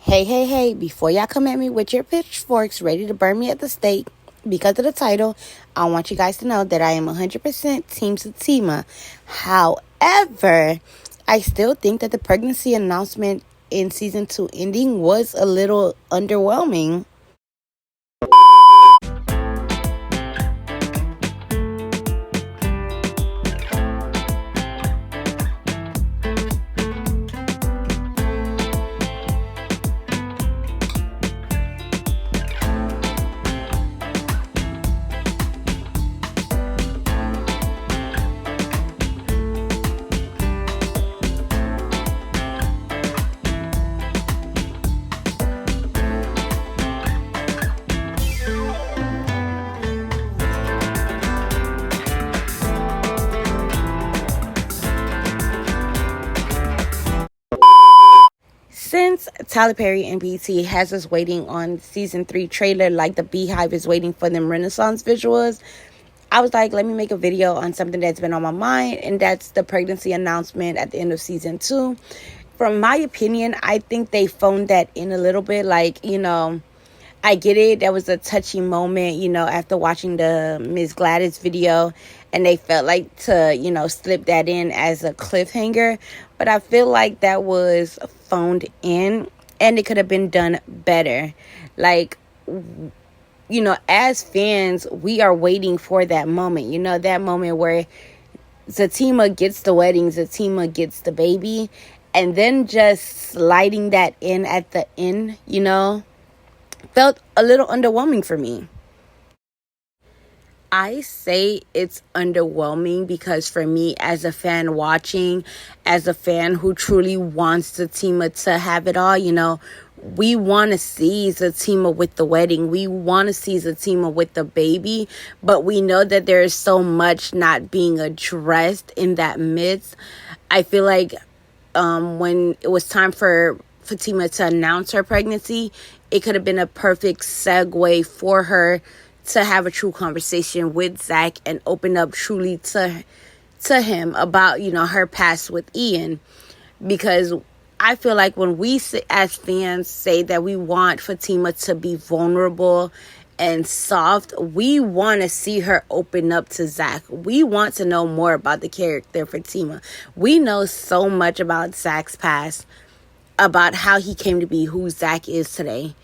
Hey, before y'all come at me with your pitchforks ready to burn me at the stake because of the title, I want you guys to know that I am 100% Team Zatima. However, I still think that the pregnancy announcement in season 2 ending was a little underwhelming. Since Tyler Perry and BT has us waiting on season 3 trailer like the Beehive is waiting for them Renaissance visuals, I was like, let me make a video on something that's been on my mind, and that's the pregnancy announcement at the end of season 2. From my opinion, I think they phoned that in a little bit. I get it. That was a touchy moment, after watching the Miss Gladys video, and they felt like to, slip that in as a cliffhanger. But I feel like that was phoned in, and it could have been done better. As fans, we are waiting for that moment, that moment where Zatima gets the wedding, Zatima gets the baby, and then just sliding that in at the end, felt a little underwhelming for me. I say it's underwhelming because for me, as a fan watching, as a fan who truly wants Zatima to have it all, we want to see Zatima with the wedding. We want to see Zatima with the baby. But we know that there is so much not being addressed in that midst. I feel like when it was time for Fatima to announce her pregnancy, it could have been a perfect segue for her to have a true conversation with Zach and open up truly to him about, her past with Ian. Because I feel like when we as fans say that we want Fatima to be vulnerable and soft, we want to see her open up to Zach. We want to know more about the character Fatima. We know so much about Zach's past, about how he came to be who Zach is today.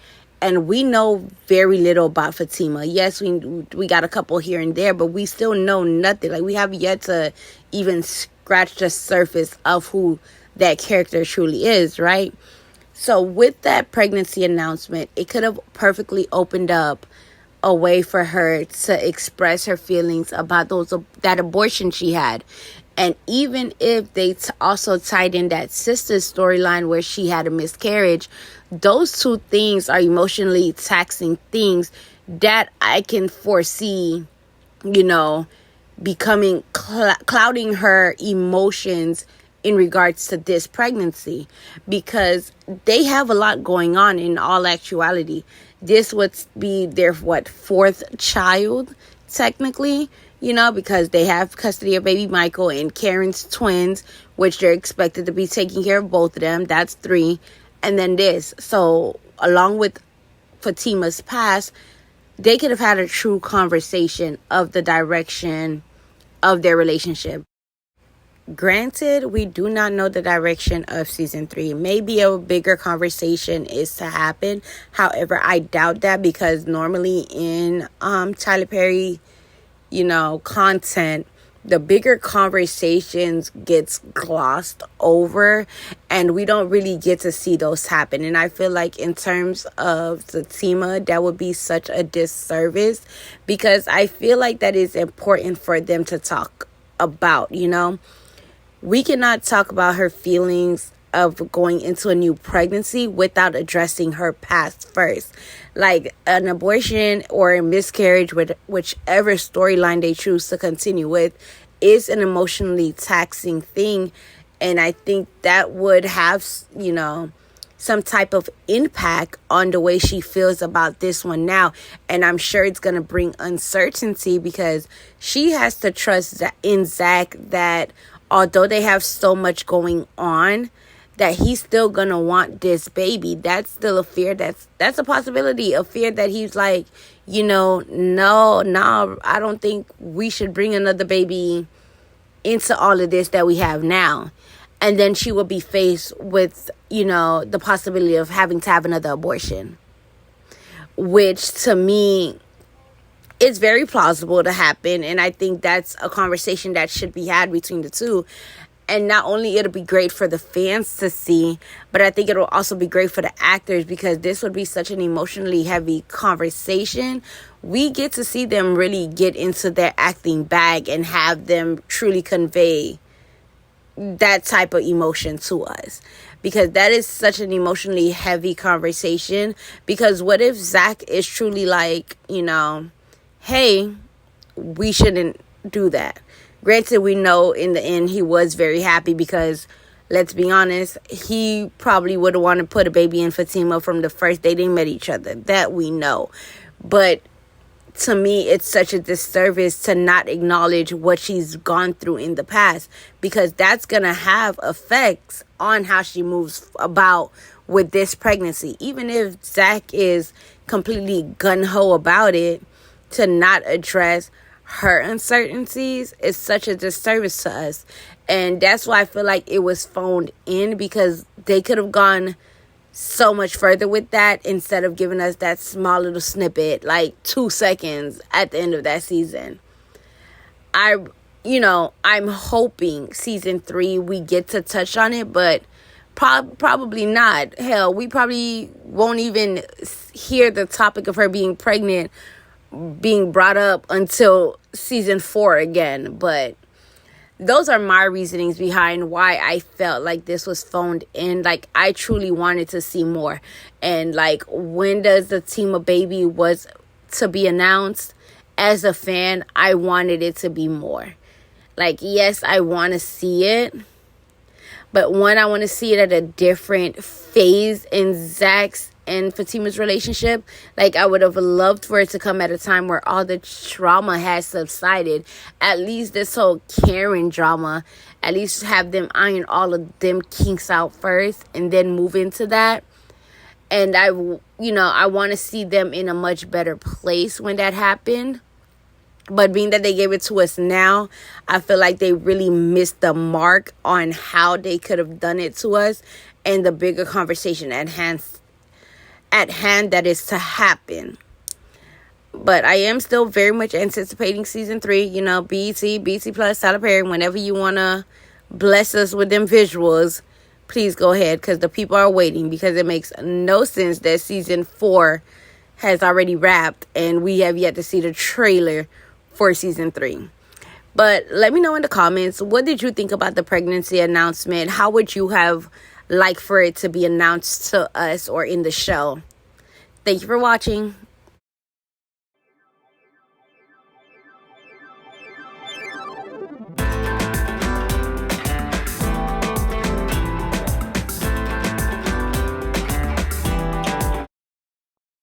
And we know very little about Fatima. Yes, we got a couple here and there, but we still know nothing. Like, we have yet to even scratch the surface of who that character truly is, right? So with that pregnancy announcement, it could have perfectly opened up a way for her to express her feelings about that abortion she had. And even if they also tied in that sister's storyline where she had a miscarriage, those two things are emotionally taxing things that I can foresee, becoming clouding her emotions in regards to this pregnancy, because they have a lot going on in all actuality. This would be their, fourth child, technically, because they have custody of baby Michael and Karen's twins, which they're expected to be taking care of both of them. That's 3. And then this. So along with Fatima's past, they could have had a true conversation of the direction of their relationship. Granted, we do not know the direction of season 3. Maybe a bigger conversation is to happen. However, I doubt that, because normally in Tyler Perry, content, the bigger conversations gets glossed over, and we don't really get to see those happen. And I feel like in terms of Zatima, that would be such a disservice, because I feel like that is important for them to talk about, We cannot talk about her feelings of going into a new pregnancy without addressing her past first. Like an abortion or a miscarriage, with whichever storyline they choose to continue with, is an emotionally taxing thing. And I think that would have, some type of impact on the way she feels about this one now. And I'm sure it's going to bring uncertainty, because she has to trust in Zach that although they have so much going on, that he's still gonna want this baby. That's still a fear. That's a possibility. A fear that he's like, no, I don't think we should bring another baby into all of this that we have now. And then she will be faced with, the possibility of having to have another abortion. Which, to me, is very plausible to happen. And I think that's a conversation that should be had between the two. And not only it'll be great for the fans to see, but I think it'll also be great for the actors, because this would be such an emotionally heavy conversation. We get to see them really get into their acting bag and have them truly convey that type of emotion to us, because that is such an emotionally heavy conversation. Because what if Zach is truly like, hey, we shouldn't do that? Granted, we know in the end he was very happy, because let's be honest, he probably would have wanted to put a baby in Fatima from the first day they met each other. That we know. But to me, it's such a disservice to not acknowledge what she's gone through in the past, because that's going to have effects on how she moves about with this pregnancy. Even if Zach is completely gung-ho about it, to not address her uncertainties is such a disservice to us. And that's why I feel like it was phoned in, because they could have gone so much further with that instead of giving us that small little snippet, like 2 seconds at the end of that season. I'm hoping season 3 we get to touch on it, but probably not. Hell, we probably won't even hear the topic of her being pregnant being brought up until season 4 again. But those are my reasonings behind why I felt like this was phoned in. Like, I truly wanted to see more. And, like, when does the Zatima baby was to be announced, as a fan, I wanted it to be more. Like, yes, I want to see it. But one, I want to see it at a different phase in Zach's and Fatima's relationship. Like, I would have loved for it to come at a time where all the trauma has subsided. At least this whole Karen drama, at least have them iron all of them kinks out first and then move into that. And I want to see them in a much better place when that happened. But being that they gave it to us now, I feel like they really missed the mark on how they could have done it to us, and the bigger conversation at hand that is to happen. But I am still very much anticipating season 3. BET Plus, Tyler Perry, whenever you want to bless us with them visuals, please go ahead, because the people are waiting. Because it makes no sense that season 4 has already wrapped and we have yet to see the trailer for season 3. But let me know in the comments, what did you think about the pregnancy announcement? How would you have liked for it to be announced to us or in the show? Thank you for watching.